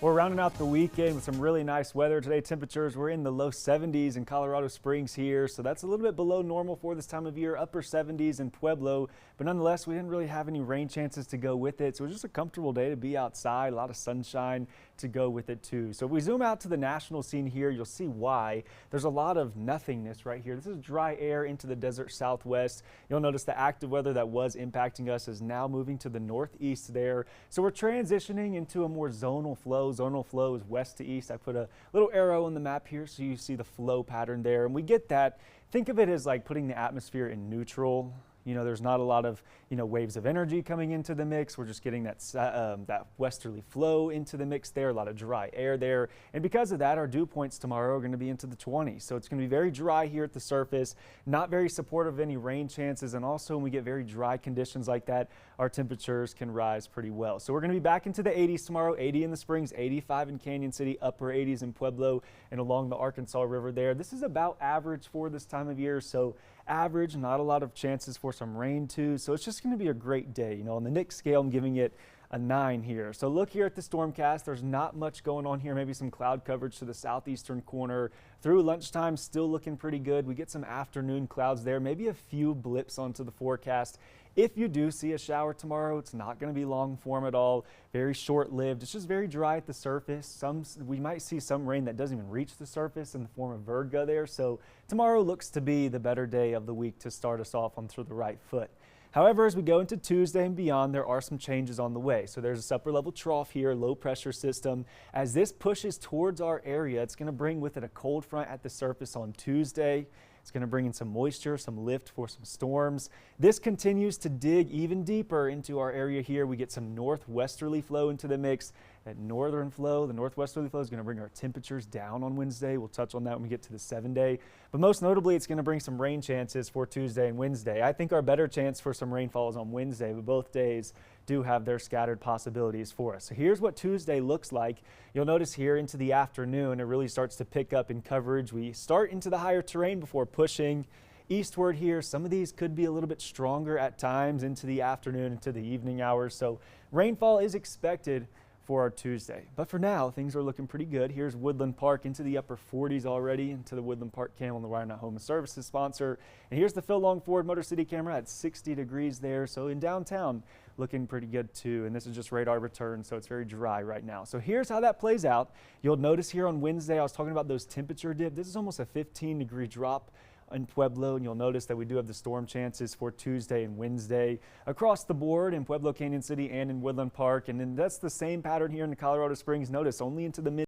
We're rounding out the weekend with some really nice weather today. Temperatures were in the low 70s in Colorado Springs here, so that's a little bit below normal for this time of year. Upper 70s in Pueblo, but nonetheless, we didn't really have any rain chances to go with it, so it was just a comfortable day to be outside. A lot of sunshine to go with it too. So if we zoom out to the national scene here, you'll see why. There's a lot of nothingness right here. This is dry air into the desert southwest. You'll notice the active weather that was impacting us is now moving to the northeast there. So we're transitioning into a more zonal flow. Zonal flow is west to east. I put a little arrow on the map here so you see the flow pattern there. And we get that. Think of it as like putting the atmosphere in neutral. You know, there's not a lot of, waves of energy coming into the mix. We're just getting that westerly flow into the mix there, a lot of dry air there. And because of that, our dew points tomorrow are going to be into the 20s. So it's going to be very dry here at the surface, not very supportive of any rain chances. And also when we get very dry conditions like that, our temperatures can rise pretty well. So we're going to be back into the 80s tomorrow, 80 in the Springs, 85 in Canyon City, upper 80s in Pueblo and along the Arkansas River there. This is about average for this time of year. So average, not a lot of chances for some rain too. So it's just going to be a great day. On the Nick scale, I'm giving it a 9 here. So look here at the stormcast. There's not much going on here. Maybe some cloud coverage to the southeastern corner. Through lunchtime, still looking pretty good. We get some afternoon clouds there, maybe a few blips onto the forecast. If you do see a shower tomorrow, it's not going to be long form at all. Very short-lived. It's just very dry at the surface. We might see some rain that doesn't even reach the surface in the form of virga there. So tomorrow looks to be the better day of the week to start us off on through the right foot. However, as we go into Tuesday and beyond, there are some changes on the way. So there's a upper level trough here, low pressure system. As this pushes towards our area, it's going to bring with it a cold front at the surface on Tuesday. It's going to bring in some moisture, some lift for some storms. This continues to dig even deeper into our area here. We get some northwesterly flow into the mix. That northern flow, the northwesterly flow, is going to bring our temperatures down on Wednesday. We'll touch on that when we get to the 7-day. But most notably, it's going to bring some rain chances for Tuesday and Wednesday. I think our better chance for some rainfall is on Wednesday, but both days do have their scattered possibilities for us. So here's what Tuesday looks like. You'll notice here into the afternoon, it really starts to pick up in coverage. We start into the higher terrain before pushing eastward here. Some of these could be a little bit stronger at times into the afternoon, into the evening hours. So rainfall is expected for our Tuesday. But for now, things are looking pretty good. Here's Woodland Park into the upper 40s already, into the Woodland Park cam on the Wyandotte Home Services sponsor. And here's the Phil Long Ford Motor City camera at 60 degrees there. So in downtown, looking pretty good too. And this is just radar return, so it's very dry right now. So here's how that plays out. You'll notice here on Wednesday, I was talking about those temperature dip. This is almost a 15-degree drop in Pueblo, and you'll notice that we do have the storm chances for Tuesday and Wednesday across the board in Pueblo, Canyon City, and in Woodland Park. And then that's the same pattern here in Colorado Springs. Notice only into the mid